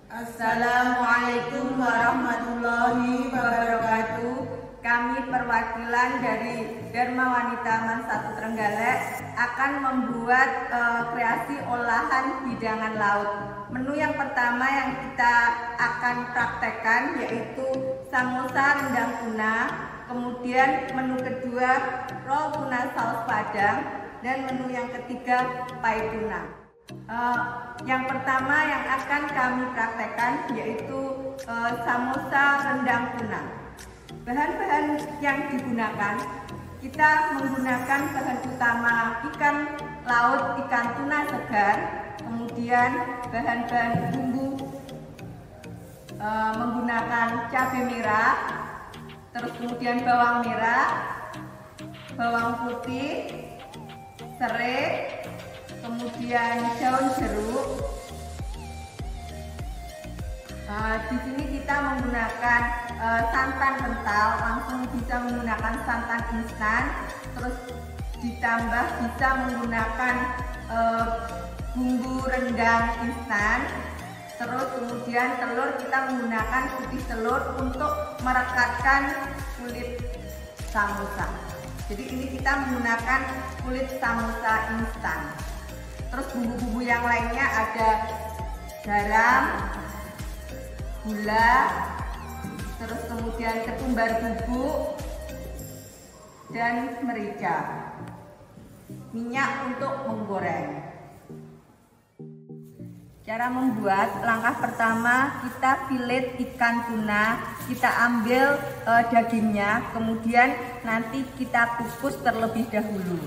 Assalamualaikum warahmatullahi wabarakatuh. Kami perwakilan dari Dharma Wanita Man 1 Trenggalek akan membuat kreasi olahan hidangan laut. Menu yang pertama yang kita akan praktekkan yaitu samosa rendang tuna. Kemudian menu kedua roll tuna saus padang, dan menu yang ketiga pai tuna. Yang pertama yang akan kami praktekkan yaitu samosa rendang tuna. Bahan-bahan yang digunakan, kita menggunakan bahan utama ikan laut, ikan tuna segar. Kemudian bahan-bahan bumbu menggunakan cabai merah, terus kemudian bawang merah, bawang putih, serai, kemudian daun jeruk. Di sini kita menggunakan santan kental, langsung bisa menggunakan santan instan, terus ditambah bisa menggunakan bumbu rendang instan. Terus kemudian telur, kita menggunakan putih telur untuk merekatkan kulit samosa. Jadi ini kita menggunakan kulit samosa instan. Terus bumbu-bumbu yang lainnya ada garam, gula, terus kemudian ketumbar bubuk dan merica. Minyak untuk menggoreng. Cara membuat, langkah pertama kita filet ikan tuna, kita ambil dagingnya, kemudian nanti kita kukus terlebih dahulu.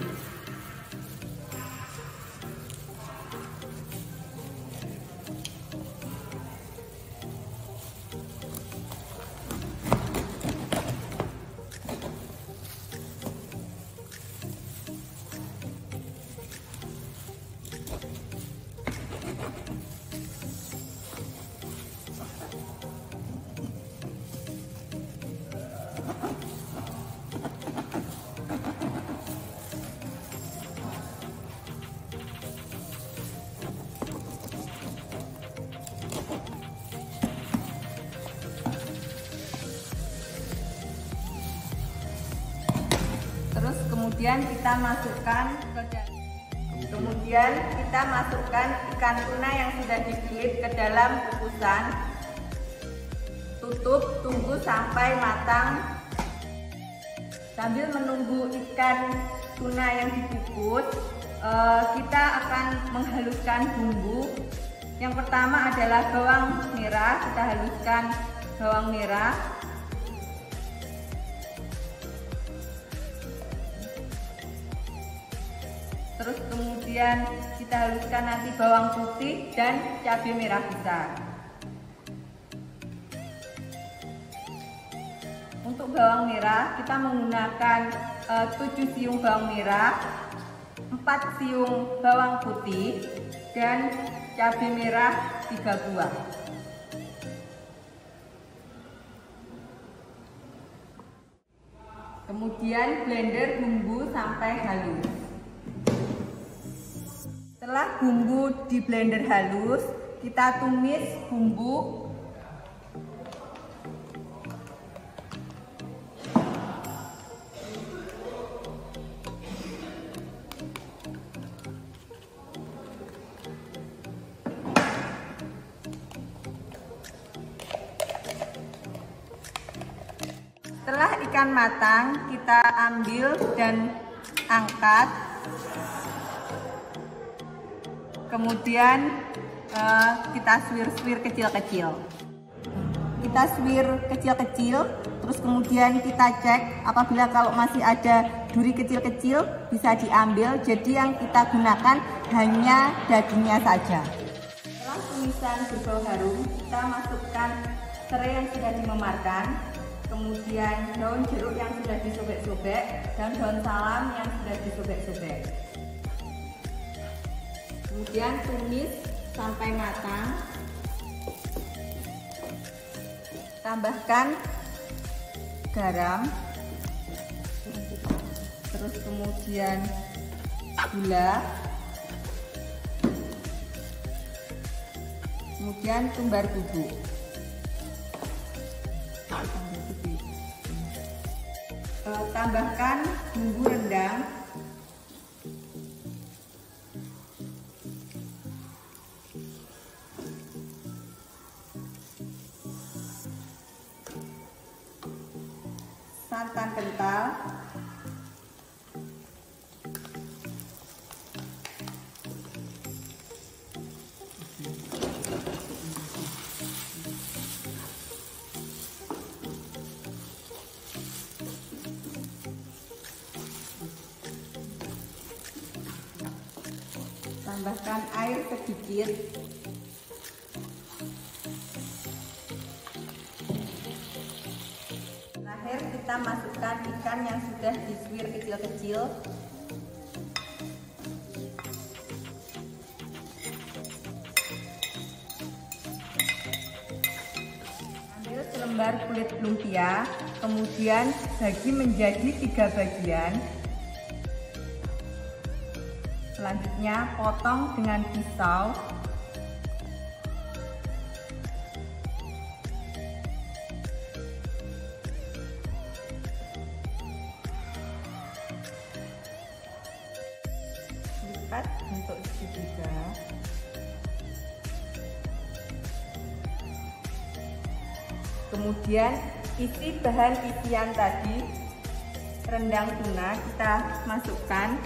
Terus kemudian kita masukkan ikan tuna yang sudah difilet ke dalam kukusan. Tutup, tunggu sampai matang. Sambil menunggu ikan tuna yang dikukus, kita akan menghaluskan bumbu. Yang pertama adalah bawang merah, kita haluskan bawang merah. Terus kemudian kita haluskan nanti bawang putih dan cabai merah besar. Untuk bawang merah kita menggunakan 7 siung bawang merah, 4 siung bawang putih, dan cabai merah 3 buah. Kemudian blender bumbu sampai halus. Setelah bumbu di blender halus, kita tumis bumbu. Setelah ikan matang, kita ambil dan angkat. Kemudian kita swir kecil-kecil. Kita swir kecil-kecil, terus kemudian kita cek apabila kalau masih ada duri kecil-kecil bisa diambil. Jadi yang kita gunakan hanya dagingnya saja. Setelah tumisan berbau harum, kita masukkan serai yang sudah dimemarkan, kemudian daun jeruk yang sudah disobek-sobek, dan daun salam yang sudah disobek-sobek. Kemudian tumis sampai matang. Tambahkan garam, terus kemudian gula, kemudian tumbar bubuk. Tambahkan bumbu rendang, santan kental, tambahkan air sedikit, terakhir kita masukkan ikan yang sudah disuir kecil-kecil. Ambil selembar kulit lumpia, kemudian bagi menjadi 3 bagian. Selanjutnya potong dengan pisau. Lipat untuk segitiga. Kemudian isi bahan isian tadi, rendang tuna, kita masukkan.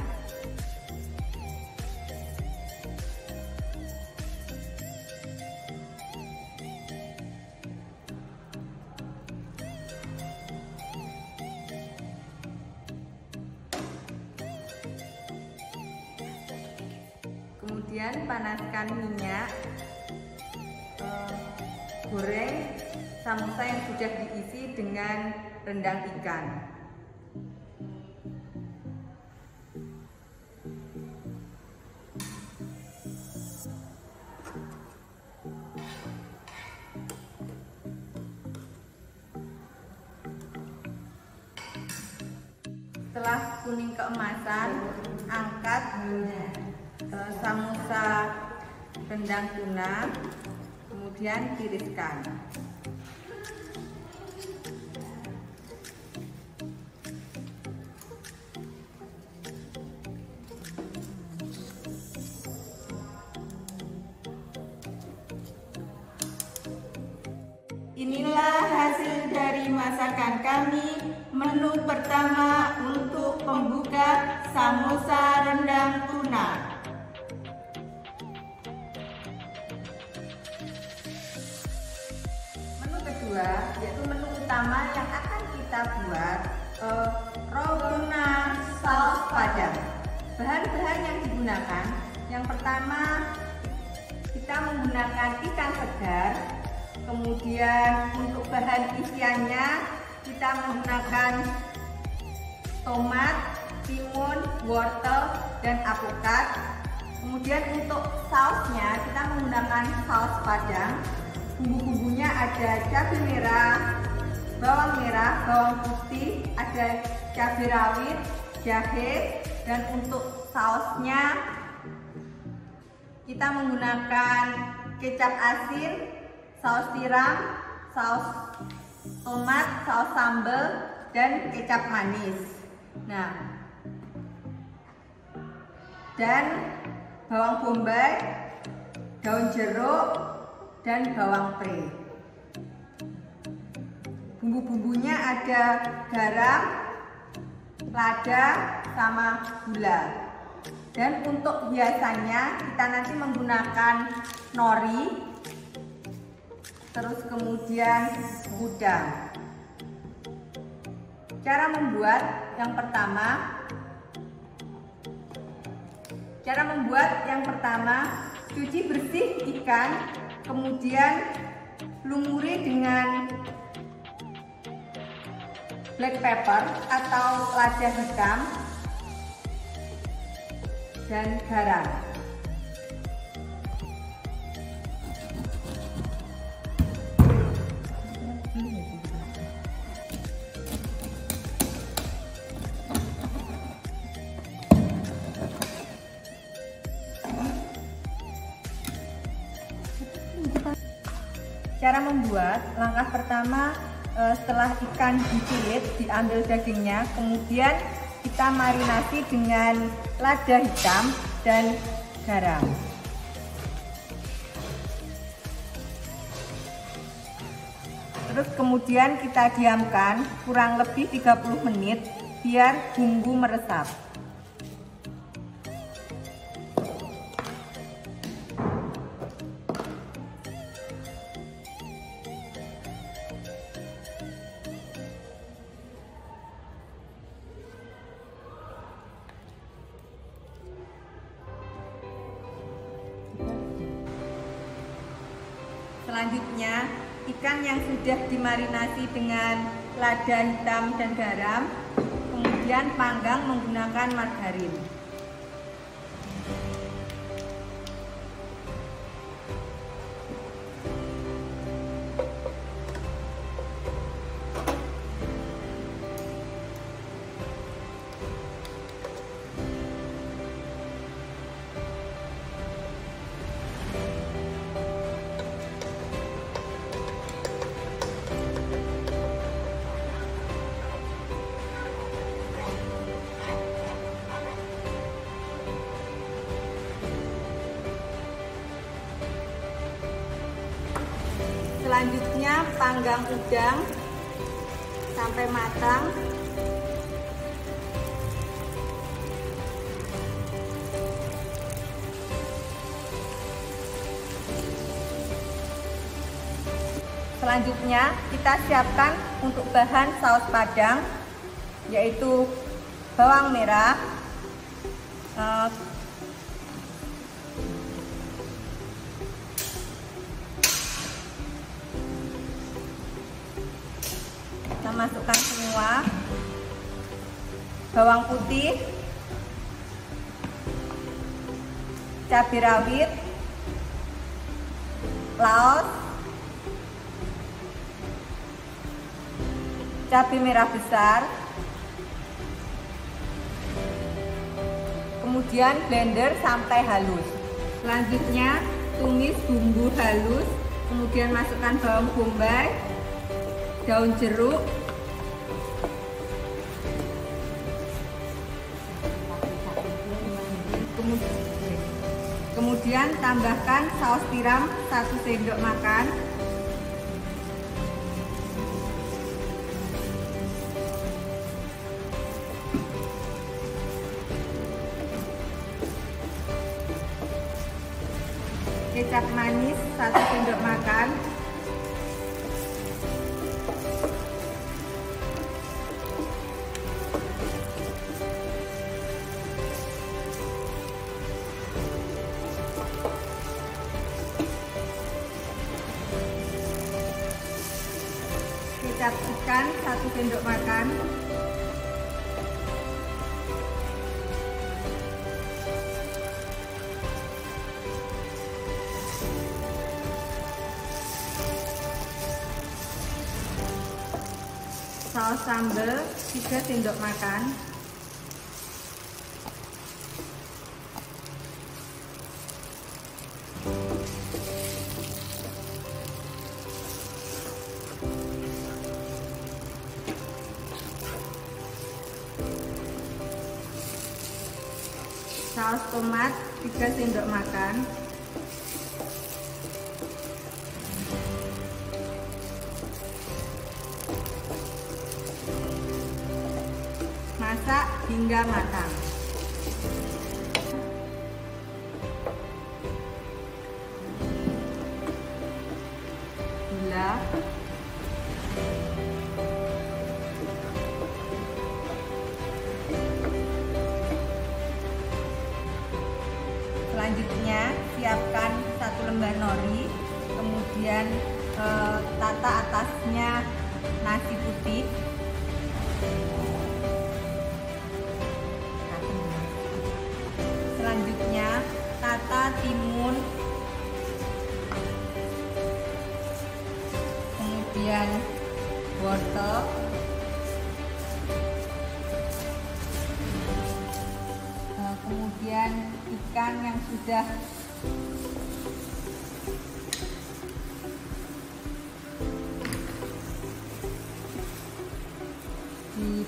Kemudian panaskan minyak, goreng samosa yang sudah diisi dengan rendang ikan. Setelah kuning keemasan, angkat samosa rendang tuna, kemudian tiriskan. Inilah hasil dari masakan kami, menu pertama untuk pembuka samosa rendang tuna. Menu kedua yaitu menu utama yang akan kita buat, Rogona saus padang. Bahan-bahan yang digunakan, yang pertama kita menggunakan ikan segar. Kemudian untuk bahan isiannya kita menggunakan tomat, timun, wortel, dan alpukat. Kemudian untuk sausnya kita menggunakan saus padang. Bumbu-bumbunya ada cabai merah, bawang putih, ada cabai rawit, jahe, dan untuk sausnya kita menggunakan kecap asin, saus tiram, saus tomat, saus sambal, dan kecap manis. Nah, dan bawang bombay, daun jeruk, dan bawang pre. Bumbu-bumbunya ada garam, lada, sama gula. Dan untuk hiasannya kita nanti menggunakan nori, terus kemudian udang. Cara membuat yang pertama, cuci bersih ikan, kemudian lumuri dengan black pepper atau lada hitam dan garam. Cara membuat, langkah pertama setelah ikan diculit, diambil dagingnya, kemudian kita marinasi dengan lada hitam dan garam. Terus kemudian kita diamkan kurang lebih 30 menit biar bumbu meresap. Selanjutnya, ikan yang sudah dimarinasi dengan lada hitam dan garam, kemudian panggang menggunakan margarin. Selanjutnya panggang udang sampai matang. Selanjutnya kita siapkan untuk bahan saus padang, yaitu bawang merah, kita masukkan semua, bawang putih, cabai rawit, laos, cabai merah besar, kemudian blender sampai halus. Selanjutnya tumis bumbu halus, kemudian masukkan bawang bombay, daun jeruk, kemudian tambahkan saus tiram 1 sendok makan, kecap manis 1 sendok makan, kecap ikan 1 sendok makan, saus sambal 3 sendok makan, saus tomat 3 sendok makan, masak hingga matang. Gula, selanjutnya siapkan 1 lembar nori, kemudian tata atasnya nasi putih, selanjutnya tata timun, kemudian wortel, kemudian ikan yang sudah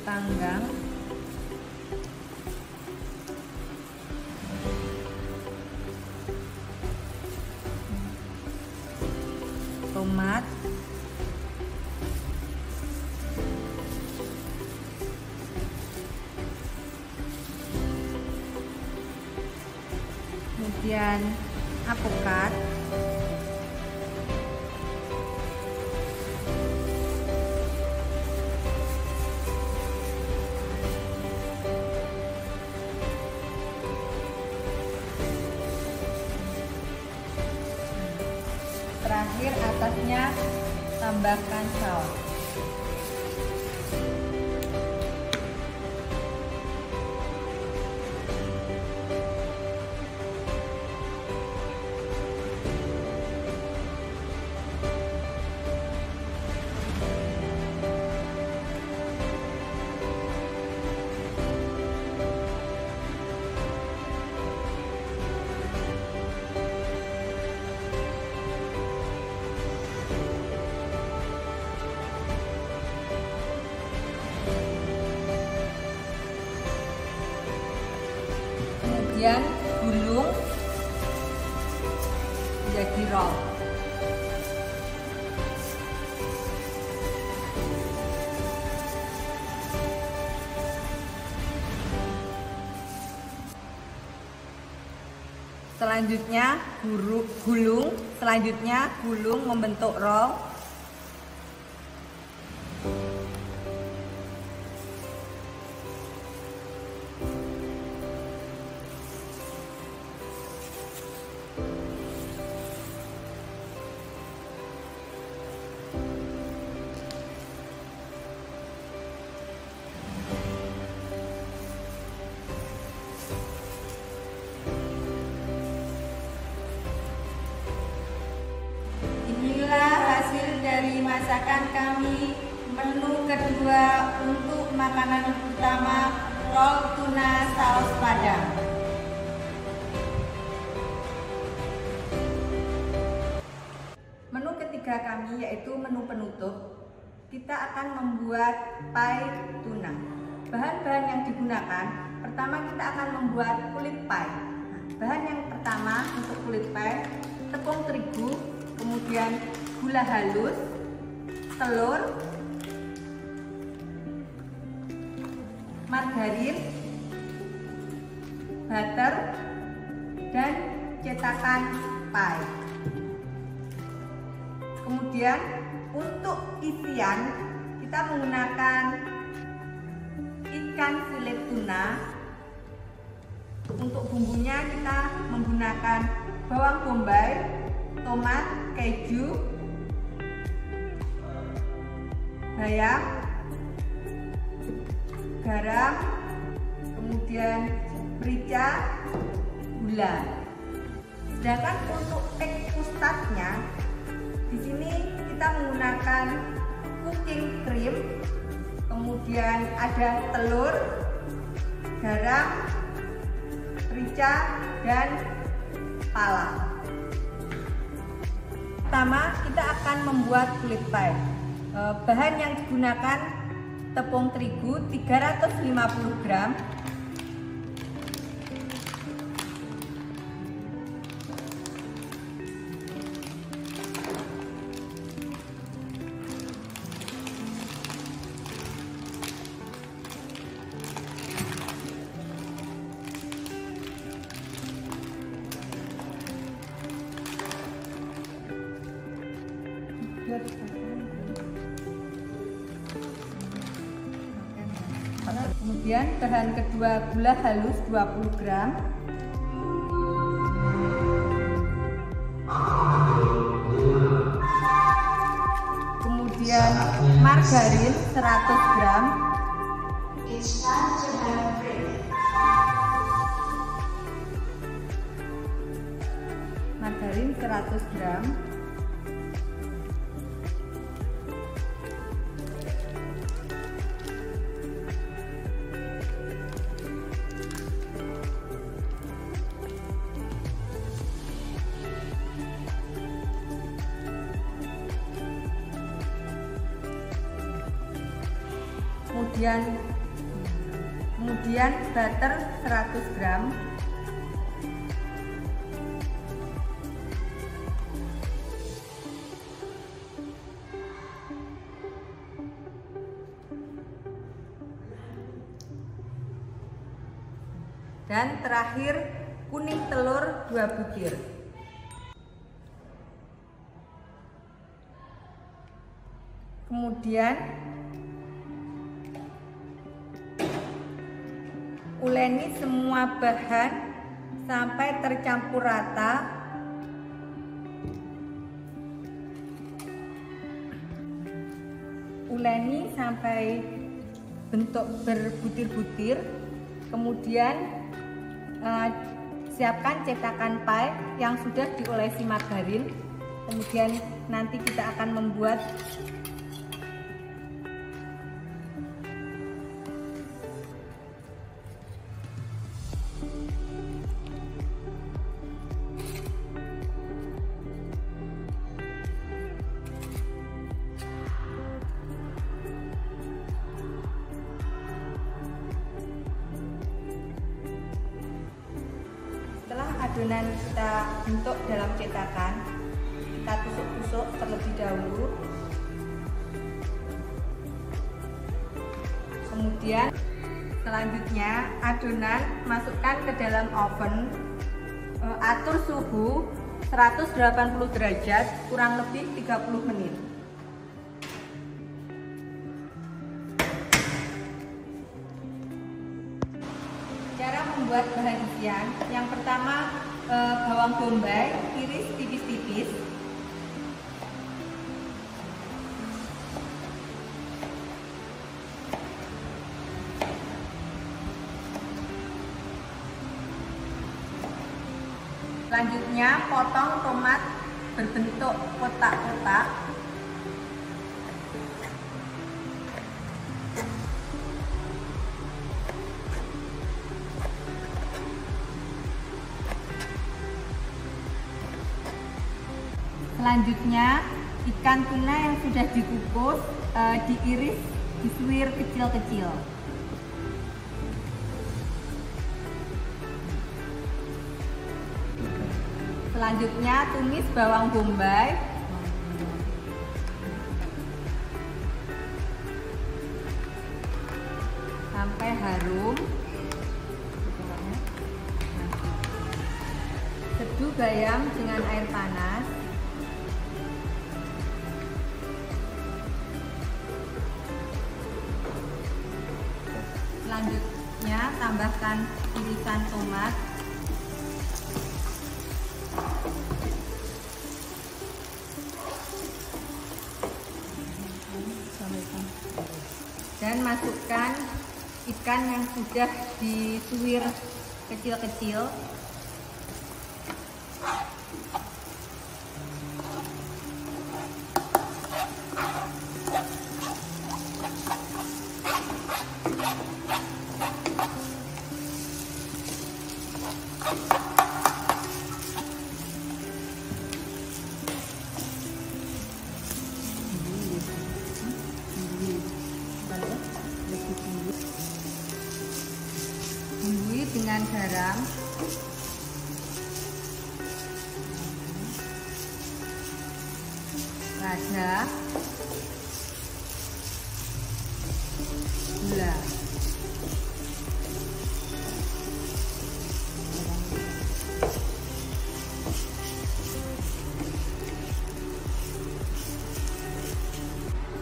panggang, tomat, kemudian alpukat, terakhir atasnya tambahkan saus. Kemudian gulung menjadi roll. Selanjutnya gulung membentuk roll. Hasil dari masakan kami, menu kedua untuk makanan utama roll tuna saus padang. Menu ketiga kami yaitu menu penutup. Kita akan membuat pie tuna. Bahan-bahan yang digunakan, pertama kita akan membuat kulit pie. Bahan yang pertama untuk kulit pie, tepung terigu, kemudian gula halus, telur, margarin, butter, dan cetakan pie. Kemudian untuk isian kita menggunakan ikan filet tuna. Untuk bumbunya kita menggunakan bawang bombay, tomat, keju, bayam, garam, kemudian merica, gula. Sedangkan untuk teksturnya di sini kita menggunakan cooking cream, kemudian ada telur, garam, merica, dan pala. Pertama kita akan membuat kulit pie. Bahan yang digunakan tepung terigu 350 gram, kemudian bahan kedua gula halus 20 gram, kemudian margarin 100 gram, margarin 100 gram, kemudian kemudian butter 100 gram, dan terakhir kuning telur 2 butir. Kemudian uleni semua bahan sampai tercampur rata. Uleni sampai bentuk berbutir-butir. Kemudian siapkan cetakan pie yang sudah diolesi margarin. Kemudian nanti kita akan membuat adonan kita bentuk dalam cetakan, kita tusuk-tusuk terlebih dahulu. Kemudian selanjutnya adonan masukkan ke dalam oven, atur suhu 180 derajat kurang lebih 30 menit. Cara membuat bahan isian, yang pertama bawang bombay iris tipis-tipis, selanjutnya potong tomat berbentuk kotak-kotak, selanjutnya ikan tuna yang sudah dikukus diiris, disuir kecil-kecil. Selanjutnya tumis bawang bombay, sampai harum. Seduh bayam dengan air panas. Selanjutnya tambahkan irisan tomat, dan masukkan ikan yang sudah disuir kecil-kecil. Bumbui dengan garam, lada, gula.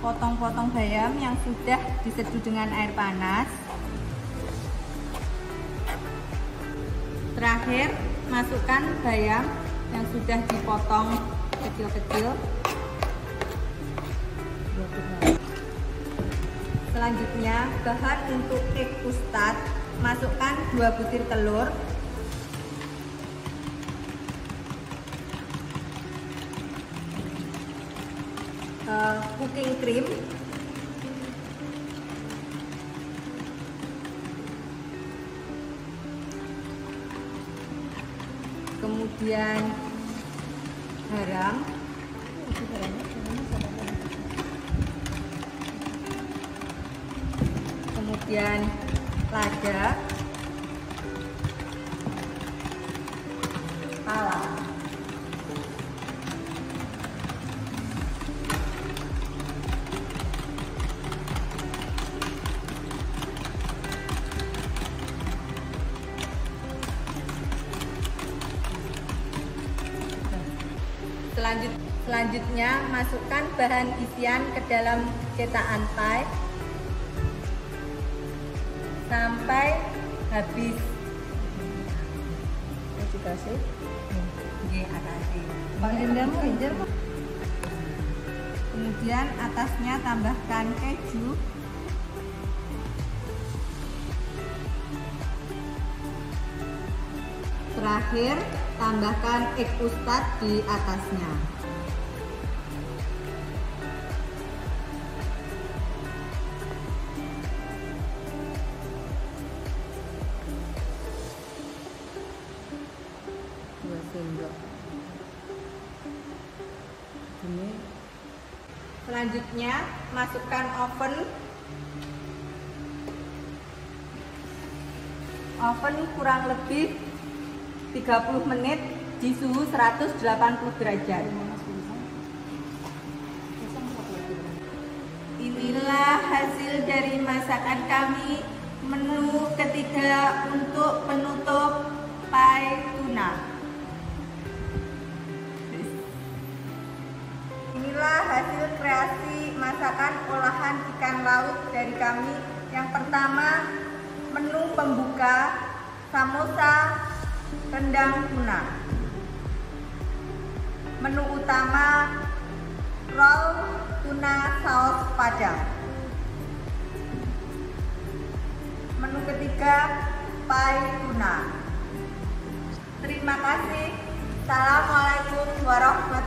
Potong-potong bayam yang sudah diseduh dengan air panas. Terakhir, masukkan bayam yang sudah dipotong kecil-kecil. Selanjutnya, bahan untuk cake custard, masukkan 2 butir telur, cooking cream, kemudian garam, kemudian lada, pala. Selanjutnya, masukkan bahan isian ke dalam cetakan pie sampai habis. Dikasih. Kemudian atasnya tambahkan keju. Terakhir, tambahkan egg custard di atasnya. Selanjutnya, masukkan oven kurang lebih 30 menit di suhu 180 derajat. Inilah hasil dari masakan kami, menu ketiga untuk penutup pie tuna. Inilah hasil kreasi masakan olahan ikan laut dari kami. Yang pertama, menu pembuka samosa rendang tuna. Menu utama roll tuna saus padang. Menu ketiga pie tuna. Terima kasih. Assalamualaikum warahmatullahi wabarakatuh.